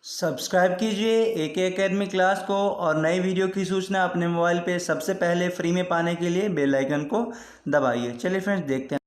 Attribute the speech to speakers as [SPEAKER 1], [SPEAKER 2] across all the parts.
[SPEAKER 1] Subscribe कीजिए एके academy class को और नई वीडियो की सूचना अपने मोबाइल पे सबसे पहले फ्री में पाने के लिए बेल आइकन को दबाइए। चलिए फ्रेंड्स देखते हैं।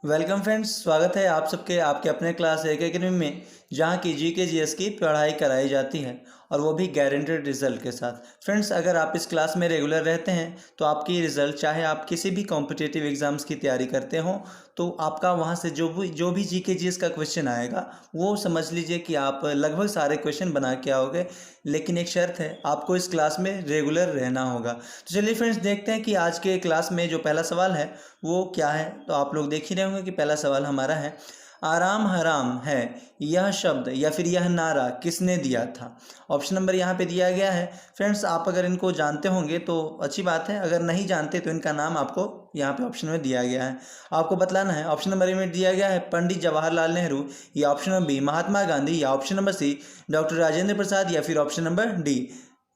[SPEAKER 1] वेलकम फ्रेंड्स, स्वागत है आप सबके आपके अपने क्लास एके एकेडमी में, जहाँ की जीके जीएस की पढ़ाई कराई जाती है और वो भी गारंटेड रिजल्ट के साथ। फ्रेंड्स, अगर आप इस क्लास में रेगुलर रहते हैं तो आपकी रिज़ल्ट, चाहे आप किसी भी कॉम्पिटिटिव एग्ज़ाम्स की तैयारी करते हो, तो आपका वहाँ से जो भी जीके जीएस का क्वेश्चन आएगा वो समझ लीजिए कि आप लगभग सारे क्वेश्चन बना के आओगे। लेकिन एक शर्त है, आपको इस क्लास में रेगुलर रहना होगा। तो चलिए फ्रेंड्स देखते हैं कि आज के क्लास में जो पहला सवाल है वो क्या है। तो आप लोग देख ही रहे होंगे कि पहला सवाल हमारा है, आराम हराम है यह शब्द या फिर यह नारा किसने दिया था। ऑप्शन नंबर यहाँ पे दिया गया है। फ्रेंड्स, आप अगर इनको जानते होंगे तो अच्छी बात है, अगर नहीं जानते तो इनका नाम आपको यहाँ पे ऑप्शन में दिया गया है, आपको बतलाना है। ऑप्शन नंबर ए में दिया गया है पंडित जवाहरलाल नेहरू, या option number B Mahatma Gandhi, या option number C doctor Rajendra Prasad, या फिर option number D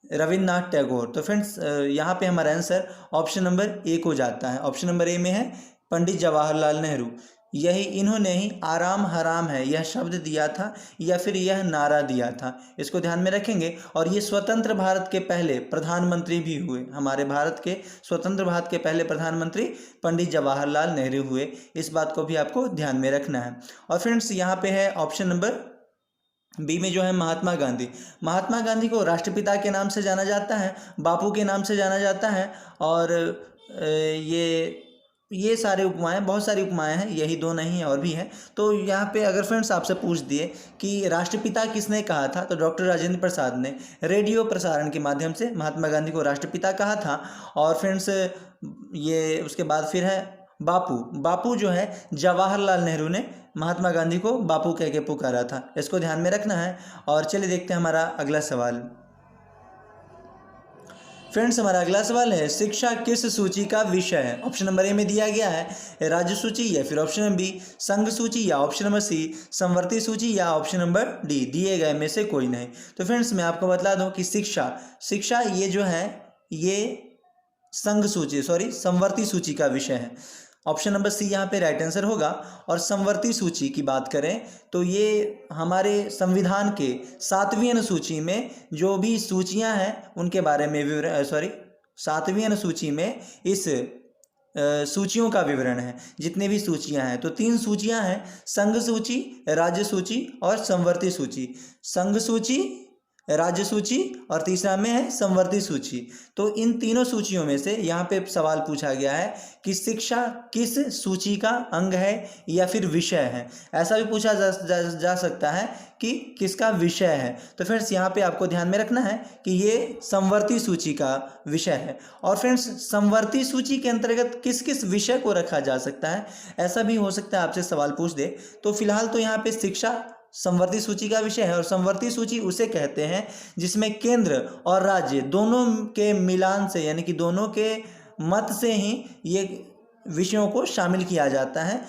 [SPEAKER 1] Rabindranath Tagore. तो फ्रेंड्स, यहाँ पे हमारा आंसर ऑप्शन नंबर ए को जाता है। ऑप्शन नंबर ए में है पंडित जवाहरलाल नेहरू। इन्होंने ही आराम हराम है यह शब्द दिया था या फिर यह नारा दिया था, इसको ध्यान में रखेंगे। और ये स्वतंत्र भारत के पहले प्रधानमंत्री भी हुए। हमारे भारत के स्वतंत्र भारत के पहले प्रधानमंत्री पंडित जवाहरलाल नेहरू हुए। इस बात को भी आपको ध्यान में रखना है। और फ्रेंड्स, यहाँ पे है ऑप्शन नंबर बी में जो है महात्मा गांधी। महात्मा गांधी को राष्ट्रपिता के नाम से जाना जाता है, बापू के नाम से जाना जाता है। और ये सारे उपमाएँ, बहुत सारी उपमाएँ हैं, यही दो नहीं और भी हैं। तो यहाँ पे अगर फ्रेंड्स आपसे पूछ दिए कि राष्ट्रपिता किसने कहा था, तो डॉक्टर राजेंद्र प्रसाद ने रेडियो प्रसारण के माध्यम से महात्मा गांधी को राष्ट्रपिता कहा था। और फ्रेंड्स, ये उसके बाद फिर है बापू जो है जवाहरलाल नेहरू ने महात्मा गांधी को बापू कह के पुकारा था, इसको ध्यान में रखना है। और चलिए देखते हैं हमारा अगला सवाल। फ्रेंड्स, हमारा अगला सवाल है, शिक्षा किस सूची का विषय है। ऑप्शन नंबर ए में दिया गया है राज्य सूची, या फिर ऑप्शन नंबर बी संघ सूची, या ऑप्शन नंबर सी समवर्ती सूची, या ऑप्शन नंबर डी दिए गए में से कोई नहीं। तो फ्रेंड्स, मैं आपको बता दूं कि शिक्षा ये जो है ये समवर्ती सूची का विषय है। ऑप्शन नंबर सी यहाँ पे राइट आंसर होगा। और समवर्ती सूची की बात करें तो ये हमारे संविधान के 7वीं अनुसूची में जो भी सूचियां हैं उनके बारे में 7वीं अनुसूची में इस सूचियों का विवरण है। जितने भी सूचियां हैं, तो 3 सूचियां हैं, संघ सूची, राज्य सूची और समवर्ती सूची। संघ सूची, राज्य सूची और तीसरा में है समवर्ती सूची। तो इन तीनों सूचियों में से यहाँ पे सवाल पूछा गया है कि शिक्षा किस सूची का अंग है या फिर विषय है। ऐसा भी पूछा जा सकता है कि किसका विषय है। तो फ्रेंड्स, यहाँ पे आपको ध्यान में रखना है कि ये समवर्ती सूची का विषय है। और फ्रेंड्स, समवर्ती सूची के अंतर्गत किस किस विषय को रखा जा सकता है, ऐसा भी हो सकता है आपसे सवाल पूछ दे। तो फिलहाल तो यहाँ पे शिक्षा समवर्ती सूची का विषय है। और समवर्ती सूची उसे कहते हैं जिसमें केंद्र और राज्य दोनों के मिलान से, यानी कि दोनों के मत से ही ये विषयों को शामिल किया जाता है।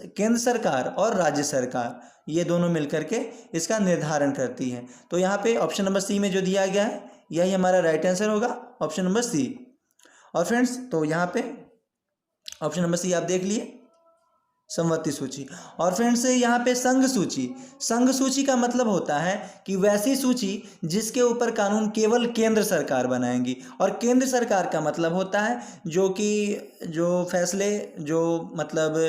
[SPEAKER 1] केंद्र सरकार और राज्य सरकार ये दोनों मिलकर के इसका निर्धारण करती है। तो यहाँ पे ऑप्शन नंबर सी में जो दिया गया है यही हमारा राइट आंसर होगा, ऑप्शन नंबर सी। और फ्रेंड्स, तो यहाँ पे ऑप्शन नंबर सी आप देख लिए, समवर्ती सूची। और फ्रेंड्स, यहाँ पे संघ सूची का मतलब होता है कि वैसी सूची जिसके ऊपर कानून केवल केंद्र सरकार बनाएंगी। और केंद्र सरकार का मतलब होता है जो फैसले जो मतलब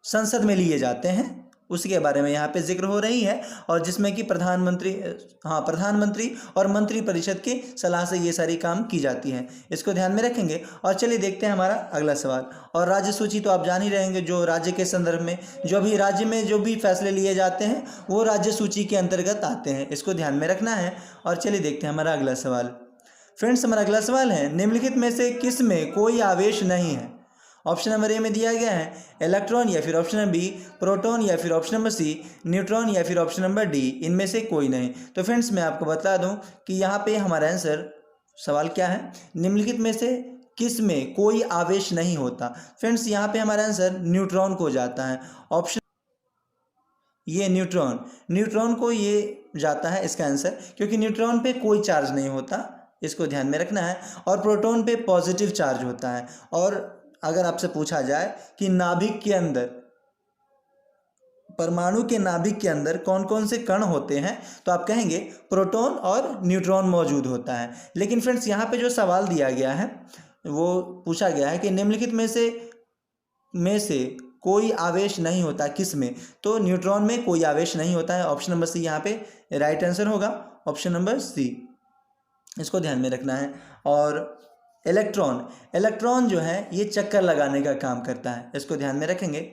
[SPEAKER 1] संसद में लिए जाते हैं उसके बारे में यहाँ पे जिक्र हो रही है। और जिसमें कि प्रधानमंत्री और मंत्रिपरिषद की सलाह से ये सारी काम की जाती है, इसको ध्यान में रखेंगे। और चलिए देखते हैं हमारा अगला सवाल। और राज्य सूची तो आप जान ही रहेंगे, जो राज्य के संदर्भ में राज्य में जो भी फैसले लिए जाते हैं वो राज्य सूची के अंतर्गत आते हैं, इसको ध्यान में रखना है। और चलिए देखते हैं हमारा अगला सवाल। फ्रेंड्स, हमारा अगला सवाल है, निम्नलिखित में से किस में कोई आवेश नहीं है। ऑप्शन नंबर ए में दिया गया है इलेक्ट्रॉन, या फिर ऑप्शन नंबर बी प्रोटॉन, या फिर ऑप्शन नंबर सी न्यूट्रॉन, या फिर ऑप्शन नंबर डी इनमें से कोई नहीं। तो फ्रेंड्स, मैं आपको बता दूं कि यहाँ पे हमारा आंसर, सवाल क्या है, निम्नलिखित में से किस में कोई आवेश नहीं होता। फ्रेंड्स, यहाँ पे हमारा आंसर न्यूट्रॉन को जाता है। ऑप्शन ये न्यूट्रॉन को ये जाता है इसका आंसर, क्योंकि न्यूट्रॉन पे कोई चार्ज नहीं होता, इसको ध्यान में रखना है। और प्रोटॉन पे पॉजिटिव चार्ज होता है। और अगर आपसे पूछा जाए कि नाभिक के अंदर परमाणु के नाभिक के अंदर कौन कौन से कण होते हैं, तो आप कहेंगे प्रोटॉन और न्यूट्रॉन मौजूद होता है। लेकिन फ्रेंड्स यहाँ पे जो सवाल दिया गया है वो पूछा गया है कि निम्नलिखित में से कोई आवेश नहीं होता किस में, तो न्यूट्रॉन में कोई आवेश नहीं होता है। ऑप्शन नंबर सी यहाँ पे राइट आंसर होगा, ऑप्शन नंबर सी, इसको ध्यान में रखना है। और इलेक्ट्रॉन जो है ये चक्कर लगाने का काम करता है, इसको ध्यान में रखेंगे।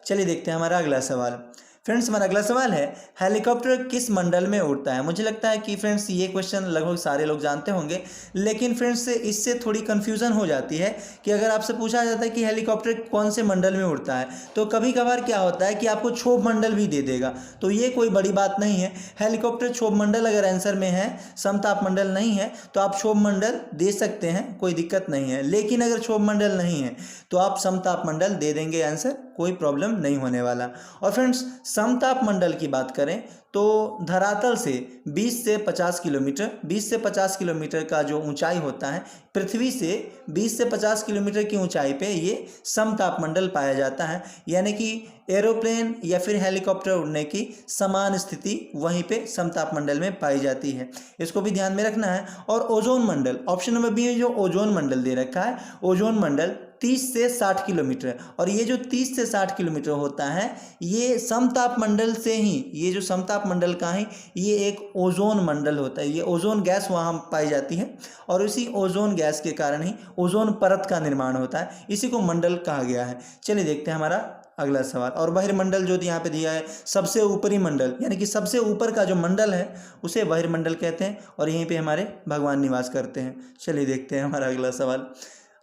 [SPEAKER 1] चलिए देखते हैं हमारा अगला सवाल। फ्रेंड्स हमारा अगला सवाल है हेलीकॉप्टर किस मंडल में उड़ता है। मुझे लगता है कि फ्रेंड्स ये क्वेश्चन लगभग सारे लोग जानते होंगे, लेकिन फ्रेंड्स इससे थोड़ी कन्फ्यूज़न हो जाती है कि अगर आपसे पूछा जाता है कि हेलीकॉप्टर कौन से मंडल में उड़ता है, तो कभी कभार क्या होता है कि आपको क्षोभ मंडल भी दे देगा, तो ये कोई बड़ी बात नहीं है। हेलीकॉप्टर क्षोभ मंडल अगर आंसर में है, समताप मंडल नहीं है, तो आप क्षोभ मंडल दे सकते हैं, कोई दिक्कत नहीं है। लेकिन अगर क्षोभ मंडल नहीं है तो आप समताप मंडल दे देंगे आंसर, कोई प्रॉब्लम नहीं होने वाला। और फ्रेंड्स समताप मंडल की बात करें तो धरातल से 20 से 50 किलोमीटर का जो ऊंचाई होता है, पृथ्वी से 20 से 50 किलोमीटर की ऊंचाई पे ये समताप मंडल पाया जाता है। यानी कि एरोप्लेन या फिर हेलीकॉप्टर उड़ने की समान स्थिति वहीं पे समताप मंडल में पाई जाती है, इसको भी ध्यान में रखना है। और ओजोन मंडल, ऑप्शन नंबर बी में जो ओजोन मंडल दे रखा है, ओजोन मंडल 30 से 60 किलोमीटर, और ये जो 30 से 60 किलोमीटर होता है ये समताप मंडल से ही, ये जो समताप मंडल का है ये एक ओजोन मंडल होता है, ये ओजोन गैस वहाँ पाई जाती है और इसी ओजोन गैस के कारण ही ओजोन परत का निर्माण होता है, इसी को मंडल कहा गया है। चलिए देखते हैं हमारा अगला सवाल। और बहिर्मंडल जो यहाँ पे दिया है, सबसे ऊपरी मंडल यानी कि सबसे ऊपर का जो मंडल है उसे बहिर्मंडल कहते हैं, और यहीं पे हमारे भगवान निवास करते हैं। चलिए देखते हैं हमारा अगला सवाल।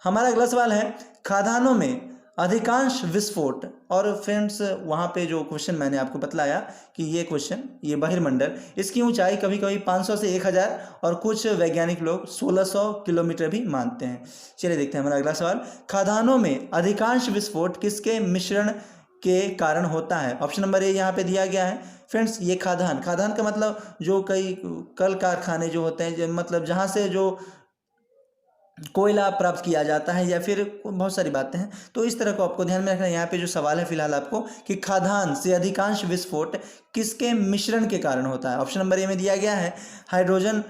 [SPEAKER 1] हमारा अगला सवाल है खदानों में अधिकांश विस्फोट, और फ्रेंड्स वहाँ पे जो क्वेश्चन मैंने आपको बतलाया कि ये क्वेश्चन, ये बहिर्मंडल, इसकी ऊंचाई कभी कभी 500 से 1000 और कुछ वैज्ञानिक लोग 1600 किलोमीटर भी मानते हैं। चलिए देखते हैं हमारा अगला सवाल। खदानों में अधिकांश विस्फोट किसके मिश्रण के कारण होता है। ऑप्शन नंबर ए यहाँ पे दिया गया है। फ्रेंड्स ये खादान का मतलब जो कई कल कारखाने जो होते हैं, मतलब जहाँ से जो कोयला प्राप्त किया जाता है या फिर बहुत सारी बातें हैं, तो इस तरह को आपको ध्यान में रखना है। यहाँ पे जो सवाल है फिलहाल आपको कि खाद्यान्न से अधिकांश विस्फोट किसके मिश्रण के कारण होता है। ऑप्शन नंबर ए में दिया गया है हाइड्रोजन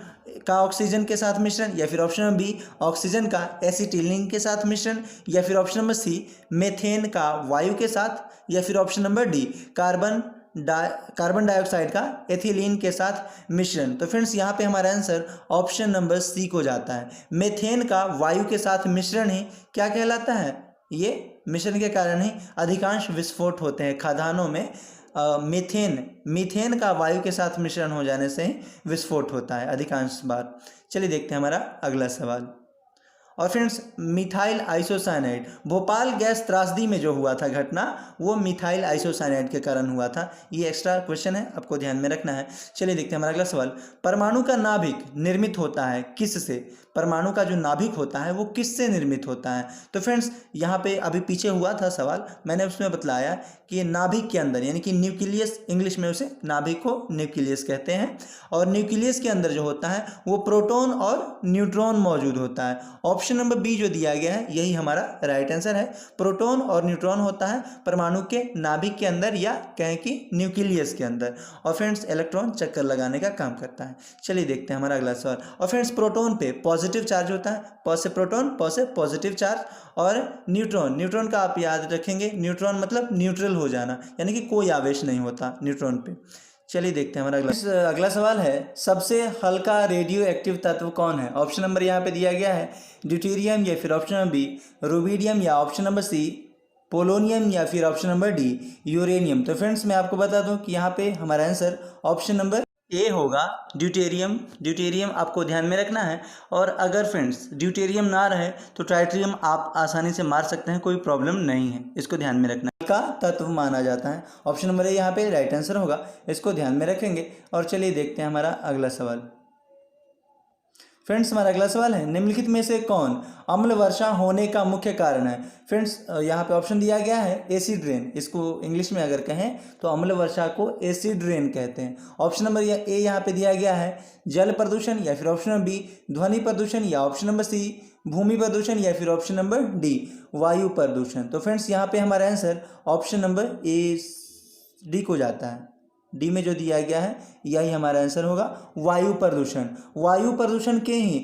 [SPEAKER 1] का ऑक्सीजन के साथ मिश्रण, या फिर ऑप्शन नंबर बी ऑक्सीजन का एसिटिलीन के साथ मिश्रण, या फिर ऑप्शन नंबर सी मेथेन का वायु के साथ, या फिर option number D carbon dioxide का एथिलीन के साथ मिश्रण। तो फ्रेंड्स यहाँ पे हमारा आंसर ऑप्शन नंबर सी को जाता है। मेथेन का वायु के साथ मिश्रण ही क्या कहलाता है, ये मिश्रण के कारण ही अधिकांश विस्फोट होते हैं खदानों में। मीथेन का वायु के साथ मिश्रण हो जाने से ही विस्फोट होता है अधिकांश बार। चलिए देखते हैं हमारा अगला सवाल। और friends methyl isocyanide, Bhopal gas त्रासदी में जो हुआ था घटना, वो मिथाइल आइसोसाइनाइड के कारण हुआ था। ये एक्स्ट्रा क्वेश्चन है, आपको ध्यान में रखना है। चलिए देखते हैं हमारा अगला सवाल। परमाणु का नाभिक निर्मित होता है किससे। परमाणु का जो नाभिक होता है वो किससे निर्मित होता है। तो फ्रेंड्स यहाँ पे अभी पीछे हुआ था सवाल, मैंने उसमें बतलाया कि नाभिक के अंदर यानी कि न्यूक्लियस, इंग्लिश में उसे नाभिक को न्यूक्लियस कहते हैं, और न्यूक्लियस के अंदर जो होता है वो प्रोटॉन और न्यूट्रॉन मौजूद होता है। ऑप्शन नंबर बी जो दिया गया है यही हमारा राइट आंसर है। प्रोटॉन और न्यूट्रॉन होता है परमाणु के नाभिक के अंदर, या कहें कि न्यूक्लियस के अंदर, और फ्रेंड्स इलेक्ट्रॉन चक्कर लगाने का काम करता है। चलिए देखते हैं हमारा अगला सवाल। और फ्रेंड्स प्रोटॉन पे पॉजिटिव चार्ज होता है, प से प्रोटॉन, प से पॉजिटिव चार्ज, और न्यूट्रॉन का आप याद रखेंगे, न्यूट्रॉन मतलब न्यूट्रल हो जाना, यानी कि कोई आवेश नहीं होता न्यूट्रॉन पे। चलिए देखते हैं हमारा अगला सवाल है सबसे हल्का रेडियो एक्टिव तत्व कौन है। ऑप्शन नंबर यहाँ पे दिया गया है ड्यूटेरियम, या फिर ऑप्शन नंबर बी रुबिडियम, या ऑप्शन नंबर सी पोलोनियम, या फिर ऑप्शन नंबर डी यूरेनियम। तो फ्रेंड्स मैं आपको बता दूं कि यहाँ पे हमारा आंसर ऑप्शन नंबर ए होगा, ड्यूटेरियम आपको ध्यान में रखना है। और अगर फ्रेंड्स ड्यूटेरियम ना रहे तो ट्राइट्रियम आप आसानी से मार सकते हैं, कोई प्रॉब्लम नहीं है, इसको ध्यान में रखना का तत्व माना जाता है। ऑप्शन नंबर ए यहाँ पे राइट आंसर होगा, इसको ध्यान में रखेंगे। और चलिए देखते हैं हमारा अगला सवाल। फ्रेंड्स हमारा अगला सवाल है निम्नलिखित में से कौन अम्ल वर्षा होने का मुख्य कारण है। फ्रेंड्स यहाँ पे ऑप्शन दिया गया है एसिड रेन, इसको इंग्लिश में अगर कहें तो अम्ल वर्षा को एसिड रेन कहते हैं। ऑप्शन नंबर ए यहाँ पे दिया गया है जल प्रदूषण, या फिर ऑप्शन नंबर बी ध्वनि प्रदूषण, या ऑप्शन नंबर सी भूमि प्रदूषण, या फिर ऑप्शन नंबर डी वायु प्रदूषण। तो फ्रेंड्स यहाँ पे हमारा answer option number A D को जाता है। डी में जो दिया गया है यही हमारा आंसर होगा। वायु प्रदूषण, वायु प्रदूषण के ही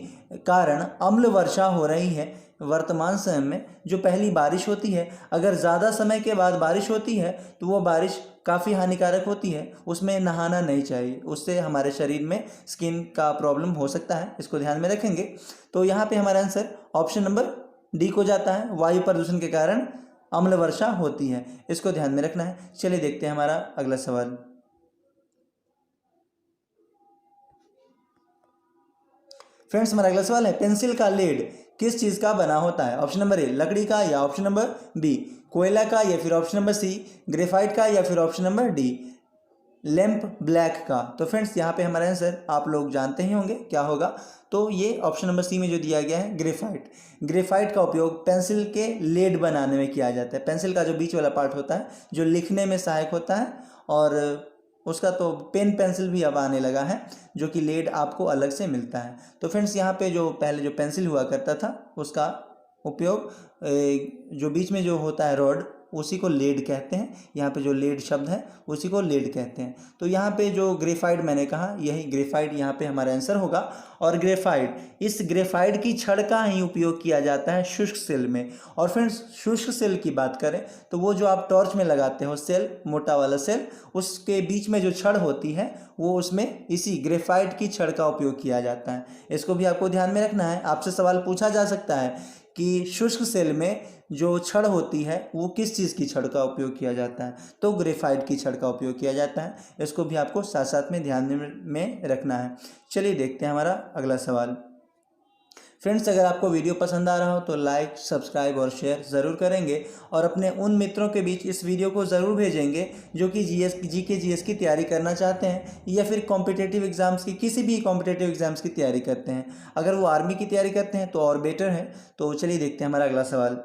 [SPEAKER 1] कारण अम्ल वर्षा हो रही है वर्तमान समय में। जो पहली बारिश होती है, अगर ज़्यादा समय के बाद बारिश होती है तो वो बारिश काफ़ी हानिकारक होती है, उसमें नहाना नहीं चाहिए, उससे हमारे शरीर में स्किन का प्रॉब्लम हो सकता है, इसको ध्यान में रखेंगे। तो यहाँ पे हमारा आंसर ऑप्शन नंबर डी को जाता है। वायु प्रदूषण के कारण अम्ल वर्षा होती है, इसको ध्यान में रखना है। चलिए देखते हैं हमारा अगला सवाल। फ्रेंड्स हमारा अगला सवाल है, पेंसिल का लेड किस चीज़ का बना होता है? ऑप्शन नंबर ए लकड़ी का, या ऑप्शन नंबर बी कोयला का, या फिर ऑप्शन नंबर सी ग्रेफाइट का, या फिर option number D lamp black का। तो फ्रेंड्स यहाँ पे हमारा आंसर आप लोग जानते ही होंगे क्या होगा। तो ये ऑप्शन नंबर सी में जो दिया गया है ग्रेफाइट। ग्रेफाइट का उपयोग पेंसिल के लेड बनाने में किया जाता है। पेंसिल का जो बीच वाला पार्ट होता है जो लिखने में सहायक होता है, और उसका तो पेन पेंसिल भी अब आने लगा है जो कि लेड आपको अलग से मिलता है। तो फ्रेंड्स यहाँ पे जो पहले जो पेंसिल हुआ करता था उसका उपयोग जो बीच में जो होता है रॉड उसी को लेड कहते हैं। यहाँ पे जो लेड शब्द है उसी को लेड कहते हैं। तो यहाँ पे जो ग्रेफाइट मैंने कहा यही ग्रेफाइट यहाँ पे हमारा आंसर होगा। और ग्रेफाइट, इस ग्रेफाइट की छड़ का ही उपयोग किया जाता है शुष्क सेल में। और फ्रेंड्स शुष्क सेल की बात करें तो वो जो आप टॉर्च में लगाते हो सेल, मोटा वाला सेल, उसके बीच में जो छड़ होती है वो उसमें इसी ग्रेफाइट की छड़ का उपयोग किया जाता है। इसको भी आपको ध्यान में रखना है। आपसे सवाल पूछा जा सकता है कि शुष्क सेल में जो छड़ होती है वो किस चीज़ की छड़ का उपयोग किया जाता है? तो ग्रेफाइट की छड़ का उपयोग किया जाता है। इसको भी आपको साथ साथ में ध्यान में रखना है। चलिए देखते हैं हमारा अगला सवाल। फ्रेंड्स अगर आपको वीडियो पसंद आ रहा हो तो लाइक, सब्सक्राइब और शेयर ज़रूर करेंगे, और अपने उन मित्रों के बीच इस वीडियो को ज़रूर भेजेंगे जो कि जीके की तैयारी करना चाहते हैं, या फिर कॉम्पिटिटिव एग्ज़ाम्स की, किसी भी कॉम्पिटिटिव एग्ज़ाम्स की तैयारी करते हैं। अगर वो आर्मी की तैयारी करते हैं तो और बेटर है। तो चलिए देखते हैं हमारा अगला सवाल।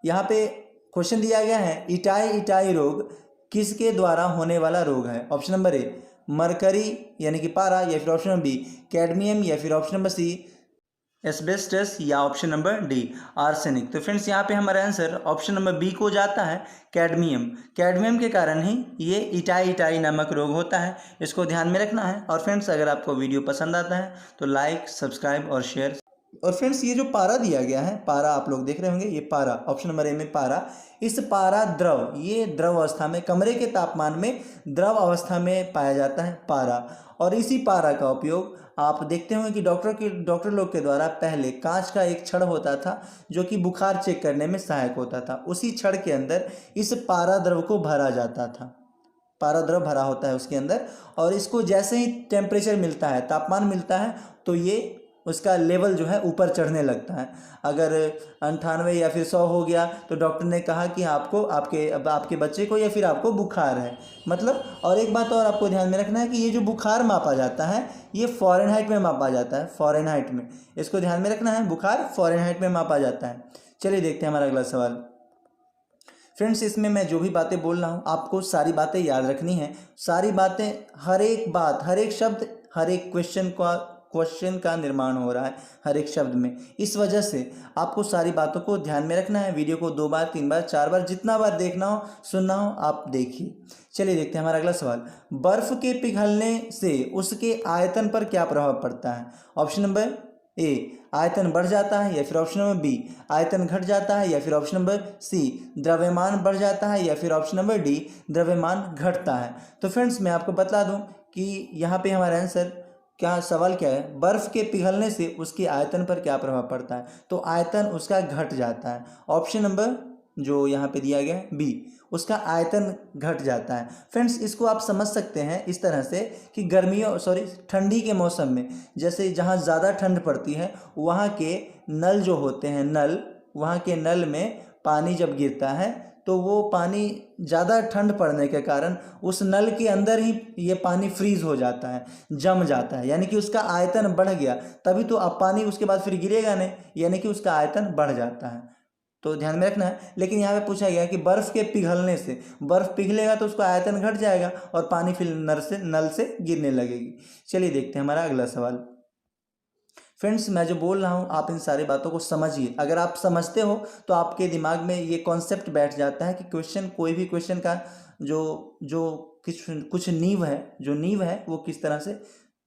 [SPEAKER 1] यहाँ पे क्वेश्चन दिया गया है, इटाई रोग किसके द्वारा होने वाला रोग है? ऑप्शन नंबर ए मरकरी यानी कि पारा, या फिर ऑप्शन नंबर बी कैडमियम, या फिर ऑप्शन नंबर सी एस्बेस्टस, या ऑप्शन नंबर डी आर्सेनिक। तो फ्रेंड्स यहाँ पे हमारा आंसर ऑप्शन नंबर बी को जाता है, कैडमियम। कैडमियम के कारण ही ये इटाई नामक रोग होता है, इसको ध्यान में रखना है। और फ्रेंड्स अगर आपको वीडियो पसंद आता है तो लाइक, सब्सक्राइब और शेयर। और फ्रेंड्स ये जो पारा दिया गया है, पारा आप लोग देख रहे होंगे, ये पारा ऑप्शन नंबर ए में पारा, इस पारा द्रव, ये द्रव अवस्था में कमरे के तापमान में द्रव अवस्था में पाया जाता है पारा। और इसी पारा का उपयोग आप देखते होंगे कि डॉक्टर लोग के द्वारा पहले कांच का एक छड़ होता था जो कि बुखार चेक करने में सहायक होता था, उसी छड़ के अंदर इस पारा द्रव को भरा जाता था। पारा द्रव भरा होता है उसके अंदर, और इसको जैसे ही टेम्परेचर मिलता है, तापमान मिलता है, तो ये उसका लेवल जो है ऊपर चढ़ने लगता है। अगर 98 या फिर 100 हो गया तो डॉक्टर ने कहा कि आपको आपके बच्चे को या फिर आपको बुखार है, मतलब। और एक बात और आपको ध्यान में रखना है कि ये जो बुखार मापा जाता है ये फ़ारेनहाइट में मापा जाता है, फ़ारेनहाइट में, इसको ध्यान में रखना है, बुखार फ़ारेनहाइट में मापा जाता है। चलिए देखते हैं हमारा अगला सवाल। फ्रेंड्स इसमें मैं जो भी बातें बोल रहा हूँ आपको सारी बातें याद रखनी है। सारी बातें, हर एक बात, हर एक शब्द, हर एक क्वेश्चन का निर्माण हो रहा है हर एक शब्द में। इस वजह से आपको सारी बातों को ध्यान में रखना है। वीडियो को 2 बार, 3 बार, 4 बार, जितना बार देखना हो, सुनना हो, आप देखिए। चलिए देखते हैं हमारा अगला सवाल। बर्फ के पिघलने से उसके आयतन पर क्या प्रभाव पड़ता है? ऑप्शन नंबर ए आयतन बढ़ जाता है, या फिर ऑप्शन नंबर बी आयतन घट जाता है, या फिर ऑप्शन नंबर सी द्रव्यमान बढ़ जाता है, या फिर ऑप्शन नंबर डी द्रव्यमान घटता है। तो फ्रेंड्स मैं आपको बता दूं कि यहाँ पे हमारा आंसर क्या, सवाल क्या है, बर्फ के पिघलने से उसके आयतन पर क्या प्रभाव पड़ता है? तो आयतन उसका घट जाता है। ऑप्शन नंबर जो यहाँ पे दिया गया है बी, उसका आयतन घट जाता है। फ्रेंड्स इसको आप समझ सकते हैं इस तरह से कि ठंडी के मौसम में, जैसे जहाँ ज़्यादा ठंड पड़ती है वहाँ के नल जो होते हैं, वहाँ के नल में पानी जब गिरता है तो वो पानी ज़्यादा ठंड पड़ने के कारण उस नल के अंदर ही ये पानी फ्रीज हो जाता है, जम जाता है, यानी कि उसका आयतन बढ़ गया। तभी तो अब पानी उसके बाद फिर गिरेगा नहीं, यानी कि उसका आयतन बढ़ जाता है। तो ध्यान में रखना है। लेकिन यहाँ पे पूछा गया कि बर्फ़ के पिघलने से, बर्फ़ पिघलेगा तो उसका आयतन घट जाएगा और पानी फिर नल से गिरने लगेगी। चलिए देखते हैं हमारा अगला सवाल। फ्रेंड्स मैं जो बोल रहा हूँ आप इन सारी बातों को समझिए। अगर आप समझते हो तो आपके दिमाग में ये कॉन्सेप्ट बैठ जाता है कि कोई भी क्वेश्चन का जो जो कुछ कुछ नींव है, जो नींव है वो किस तरह से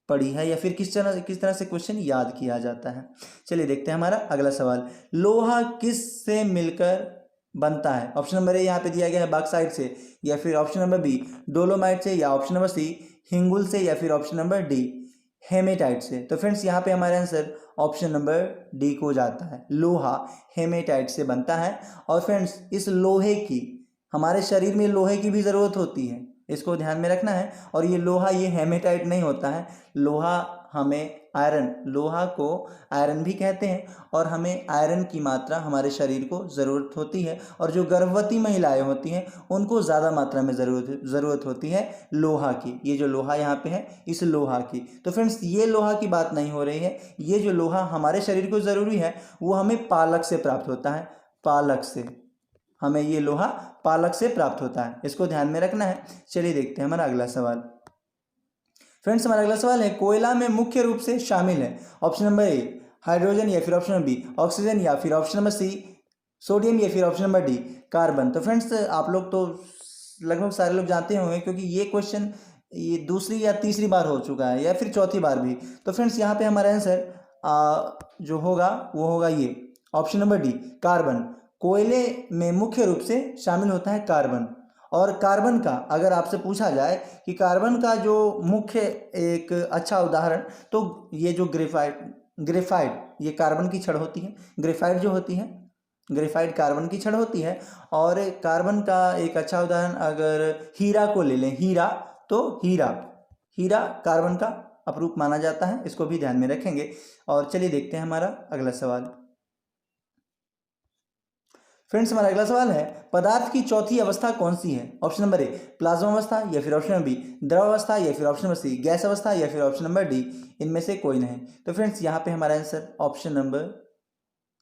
[SPEAKER 1] पढ़ी है या फिर किस तरह से क्वेश्चन याद किया जाता है। चलिए देखते हैं हमारा अगला सवाल। लोहा किस से मिलकर बनता है? ऑप्शन नंबर ए यहाँ पे दिया गया है बॉक्साइट से, या फिर ऑप्शन नंबर बी डोलोमाइट से, या ऑप्शन नंबर सी हिंगुल से, या फिर ऑप्शन नंबर डी हेमेटाइट से। तो फ्रेंड्स यहाँ पे हमारा आंसर ऑप्शन नंबर डी को जाता है, लोहा हेमेटाइट से बनता है। और फ्रेंड्स इस लोहे की, हमारे शरीर में लोहे की भी ज़रूरत होती है, इसको ध्यान में रखना है। और ये लोहा ये हेमेटाइट नहीं होता है, लोहा हमें आयरन, लोहा को आयरन भी कहते हैं, और हमें आयरन की मात्रा हमारे शरीर को ज़रूरत होती है। और जो गर्भवती महिलाएं होती हैं उनको ज़्यादा मात्रा में ज़रूरत होती है लोहा की। ये जो लोहा यहाँ पे है इस लोहा की। तो फ्रेंड्स ये लोहा की बात नहीं हो रही है, ये जो लोहा हमारे शरीर को ज़रूरी है वो हमें पालक से प्राप्त होता है, पालक से हमें ये लोहा पालक से प्राप्त होता है, इसको ध्यान में रखना है। चलिए देखते हैं हमारा अगला सवाल। फ्रेंड्स हमारा अगला सवाल है, कोयला में मुख्य रूप से शामिल है। ऑप्शन नंबर ए हाइड्रोजन, या फिर ऑप्शन नंबर बी ऑक्सीजन, या फिर ऑप्शन नंबर सी सोडियम, या फिर ऑप्शन नंबर डी कार्बन। तो फ्रेंड्स आप लोग तो लगभग सारे लोग जानते होंगे, क्योंकि ये क्वेश्चन ये दूसरी या तीसरी बार हो चुका है, या फिर चौथी बार भी। तो फ्रेंड्स यहाँ पे हमारा आंसर जो होगा वो होगा ये ऑप्शन नंबर डी कार्बन। कोयले में मुख्य रूप से शामिल होता है कार्बन। और कार्बन का अगर आपसे पूछा जाए कि कार्बन का जो मुख्य एक अच्छा उदाहरण, तो ये जो ग्रेफाइट ये कार्बन की छड़ होती है, ग्रेफाइट जो होती है, ग्रेफाइट कार्बन की छड़ होती है। और कार्बन का एक अच्छा उदाहरण अगर हीरा को ले लें, हीरा, तो हीरा कार्बन का अपरूप माना जाता है, इसको भी ध्यान में रखेंगे। और चलिए देखते हैं हमारा अगला सवाल। फ्रेंड्स हमारा अगला सवाल है, पदार्थ की चौथी अवस्था कौन सी है? ऑप्शन नंबर ए प्लाज्मा अवस्था, या फिर ऑप्शन नंबर बी द्रव अवस्था, या फिर ऑप्शन नंबर सी गैस अवस्था, या फिर ऑप्शन नंबर डी इनमें से कोई नहीं। तो फ्रेंड्स यहाँ पे हमारा आंसर ऑप्शन नंबर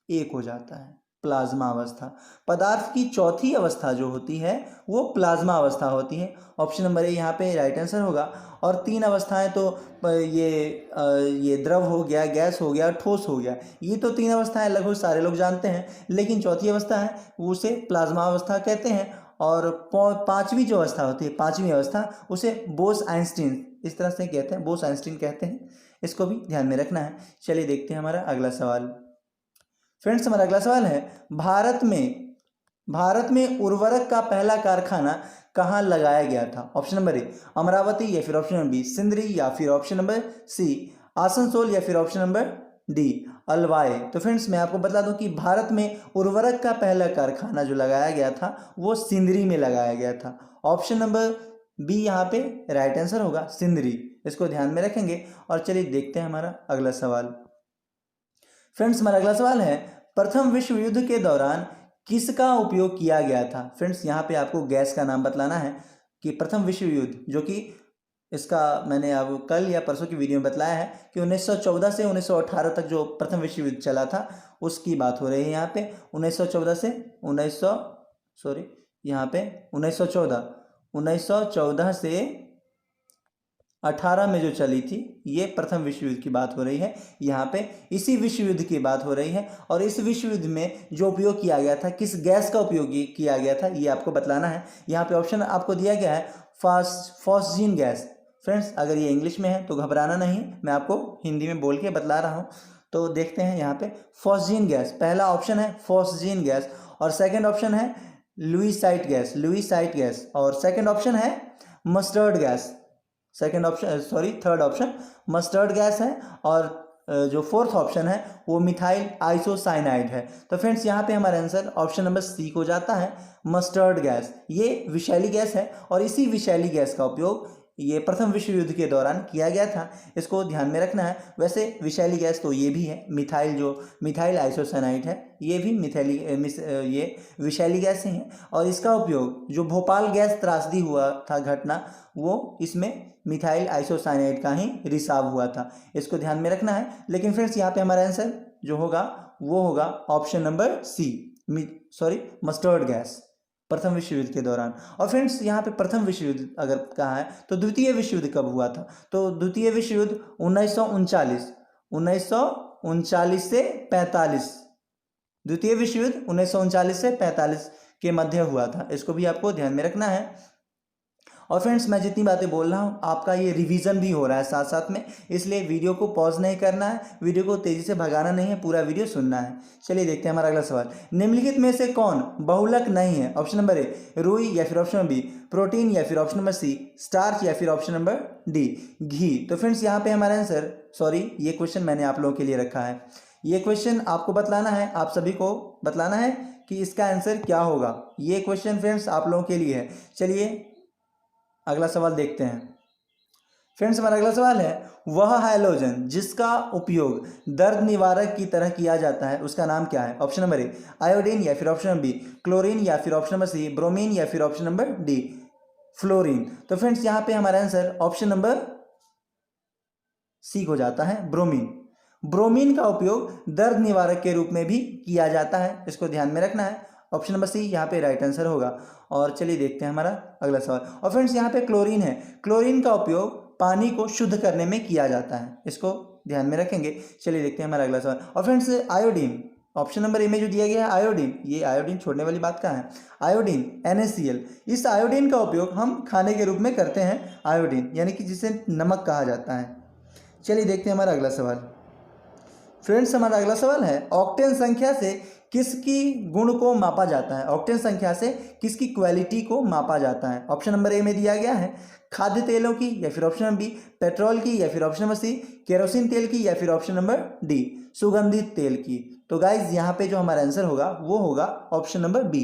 [SPEAKER 1] ए हो जाता है, प्लाज्मा अवस्था। पदार्थ की चौथी अवस्था जो होती है वो प्लाज्मा अवस्था होती है। ऑप्शन नंबर ए यहाँ पे राइट आंसर होगा। और तीन अवस्थाएं तो ये द्रव हो गया, गैस हो गया, ठोस हो गया, ये तो तीन अवस्थाएं लगभग सारे लोग जानते हैं। लेकिन चौथी अवस्था है उसे प्लाज्मा अवस्था कहते हैं। और पांचवी जो अवस्था होती है, पांचवी अवस्था, उसे बोस-आइंस्टीन इस तरह से कहते हैं, बोस-आइंस्टीन कहते हैं, इसको भी ध्यान में रखना है। चलिए देखते हैं हमारा अगला सवाल। फ्रेंड्स हमारा अगला सवाल है, भारत में उर्वरक का पहला कारखाना कहाँ लगाया गया था? ऑप्शन नंबर ए अमरावती, या फिर ऑप्शन नंबर बी सिंदरी, या फिर ऑप्शन नंबर सी आसनसोल, या फिर ऑप्शन नंबर डी अलवाय। तो फ्रेंड्स मैं आपको बता दूं कि भारत में उर्वरक का पहला कारखाना जो लगाया गया था वो सिंदरी में लगाया गया था। ऑप्शन नंबर बी यहाँ पे राइट आंसर होगा, सिंदरी, इसको ध्यान में रखेंगे। और चलिए देखते हैं हमारा अगला सवाल। फ्रेंड्स हमारा अगला सवाल है, प्रथम विश्व युद्ध के दौरान किसका उपयोग किया गया था? फ्रेंड्स यहाँ पे आपको गैस का नाम बतलाना है कि प्रथम विश्व युद्ध, जो कि इसका मैंने अब कल या परसों की वीडियो में बतलाया है कि 1914 से 1918 तक जो प्रथम विश्व युद्ध चला था उसकी बात हो रही है यहाँ पे। 1914 से 1914 से 18 में जो चली थी, ये प्रथम विश्व युद्ध की बात हो रही है यहाँ पे, इसी विश्व युद्ध की बात हो रही है। और इस विश्व युद्ध में जो उपयोग किया गया था, किस गैस का उपयोग किया गया था, ये आपको बतलाना है। यहाँ पे ऑप्शन आपको दिया गया है फॉस्जीन गैस। फ्रेंड्स अगर ये इंग्लिश में है तो घबराना नहीं, मैं आपको हिंदी में बोल के बतला रहा हूँ। तो देखते हैं यहाँ पे फॉस्जीन गैस, पहला ऑप्शन है फॉस्जीन गैस, और सेकेंड ऑप्शन है लुईसाइट गैस, और सेकेंड ऑप्शन है mustard gas, third option mustard gas है। और जो फोर्थ ऑप्शन है वो मिथाइल आइसोसाइनाइड है। तो फ्रेंड्स यहाँ पे हमारा आंसर ऑप्शन नंबर सी को जाता है, मस्टर्ड गैस। ये विषैली गैस है और इसी विषैली गैस का उपयोग ये प्रथम विश्व युद्ध के दौरान किया गया था, इसको ध्यान में रखना है। वैसे विषैली गैस तो ये भी है, मिथाइल आइसोसाइनाइड है, ये भी ये विषैली गैस ही है। और इसका उपयोग जो भोपाल गैस त्रासदी हुआ था घटना, वो इसमें मिथाइल आइसोसाइनाइड का ही रिसाव हुआ था, इसको ध्यान में रखना है। लेकिन फ्रेंड्स यहाँ पे हमारा आंसर जो होगा वो होगा option number C, mustard gas, प्रथम विश्व युद्ध के दौरान। और फ्रेंड्स यहाँ पे प्रथम विश्व युद्ध अगर कहा है तो द्वितीय विश्व युद्ध कब हुआ था? तो द्वितीय विश्व युद्ध 1939 से 45, द्वितीय विश्व युद्ध 1939 से 45 के मध्य हुआ था, इसको भी आपको ध्यान में रखना है। और फ्रेंड्स मैं जितनी बातें बोल रहा हूँ आपका ये रिवीजन भी हो रहा है साथ साथ में, इसलिए वीडियो को पॉज नहीं करना है, वीडियो को तेज़ी से भगाना नहीं है, पूरा वीडियो सुनना है। चलिए देखते हैं हमारा अगला सवाल। निम्नलिखित में से कौन बहुलक नहीं है? ऑप्शन नंबर ए रुई, या फिर ऑप्शन नंबर बी प्रोटीन, या फिर ऑप्शन नंबर सी स्टार्च, या फिर ऑप्शन नंबर डी घी। तो फ्रेंड्स यहाँ पे हमारा आंसर, सॉरी ये क्वेश्चन मैंने आप लोगों के लिए रखा है, ये क्वेश्चन आपको बतलाना है, आप सभी को बतलाना है कि इसका आंसर क्या होगा। ये क्वेश्चन फ्रेंड्स आप लोगों के लिए है। चलिए अगला सवाल देखते हैं। फ्रेंड्स हमारा अगला सवाल है, वह हैलोजन जिसका उपयोग दर्द निवारक की तरह किया जाता है उसका नाम क्या है? ऑप्शन नंबर ए आयोडीन, या फिर ऑप्शन नंबर बी क्लोरीन, या फिर ऑप्शन नंबर सी ब्रोमीन, या फिर ऑप्शन नंबर डी फ्लोरीन। तो फ्रेंड्स यहाँ पे हमारा आंसर ऑप्शन नंबर सी हो जाता है, ब्रोमीन। ब्रोमीन का उपयोग दर्द निवारक के रूप में भी किया जाता है, इसको ध्यान में रखना है। ऑप्शन नंबर सी यहाँ पे राइट आंसर होगा। और चलिए देखते हैं हमारा अगला सवाल। और फ्रेंड्स यहाँ पे क्लोरीन है, क्लोरीन का उपयोग पानी को शुद्ध करने में किया जाता है, इसको ध्यान में रखेंगे। चलिए देखते हैं हमारा अगला सवाल। और friends iodine, option number A में जो दिया गया है आयोडीन, ये आयोडीन छोड़ने वाली बात कहाँ है? आयोडीन NaCl, इस आयोडीन का उपयोग हम खाने के रूप में करते हैं, आयोडीन यानी कि जिसे नमक कहा जाता है। चलिए देखते हैं हमारा अगला सवाल। फ्रेंड्स हमारा अगला सवाल है, ऑक्टेन संख्या से किसकी गुण को मापा जाता है? ऑक्टेन संख्या से किसकी क्वालिटी को मापा जाता है? ऑप्शन नंबर ए में दिया गया है खाद्य तेलों की, या फिर ऑप्शन नंबर बी पेट्रोल की, या फिर ऑप्शन नंबर सी केरोसिन तेल की, या फिर ऑप्शन नंबर डी सुगंधित तेल की। तो गाइज यहाँ पे जो हमारा आंसर होगा वो होगा ऑप्शन नंबर बी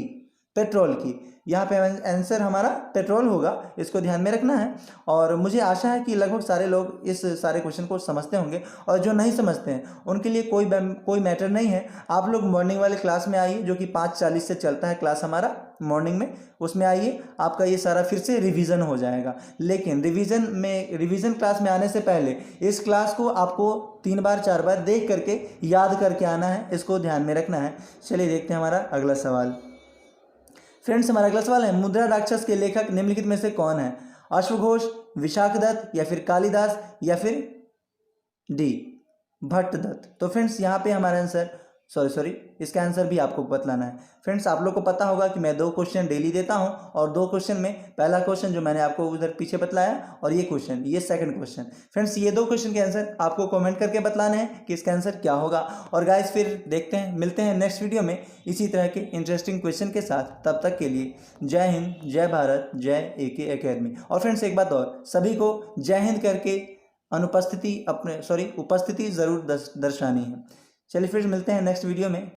[SPEAKER 1] पेट्रोल की। यहाँ पे आंसर हमारा पेट्रोल होगा, इसको ध्यान में रखना है। और मुझे आशा है कि लगभग सारे लोग इस सारे क्वेश्चन को समझते होंगे, और जो नहीं समझते हैं उनके लिए कोई मैटर नहीं है। आप लोग मॉर्निंग वाले क्लास में आइए, जो कि 5:40 से चलता है क्लास हमारा मॉर्निंग में, उसमें आइए, आपका ये सारा फिर से रिवीजन हो जाएगा। लेकिन रिवीजन क्लास में आने से पहले इस क्लास को आपको 3 बार 4 बार देख करके याद करके आना है, इसको ध्यान में रखना है। चलिए देखते हैं हमारा अगला सवाल। फ्रेंड्स हमारा अगला सवाल है, मुद्रा राक्षस के लेखक निम्नलिखित में से कौन है? अश्वघोष, विशाखदत्त, या फिर कालिदास, या फिर डी भट्टदत्त। तो फ्रेंड्स यहाँ पे हमारा आंसर सॉरी इसका आंसर भी आपको बतलाना है। फ्रेंड्स आप लोग को पता होगा कि मैं 2 क्वेश्चन डेली देता हूँ, और 2 क्वेश्चन में पहला क्वेश्चन जो मैंने आपको उधर पीछे बतलाया, और ये क्वेश्चन, ये सेकंड क्वेश्चन। फ्रेंड्स ये 2 क्वेश्चन के आंसर आपको कमेंट करके बतलाने हैं कि इसका आंसर क्या होगा। और गाइस फिर देखते हैं, मिलते हैं नेक्स्ट वीडियो में इसी तरह के इंटरेस्टिंग क्वेश्चन के साथ। तब तक के लिए जय हिंद, जय भारत, जय AK एकेडमी। और फ्रेंड्स एक बात और, सभी को जय हिंद करके उपस्थिति ज़रूर दर्शानी है। चलिए फिर मिलते हैं नेक्स्ट वीडियो में।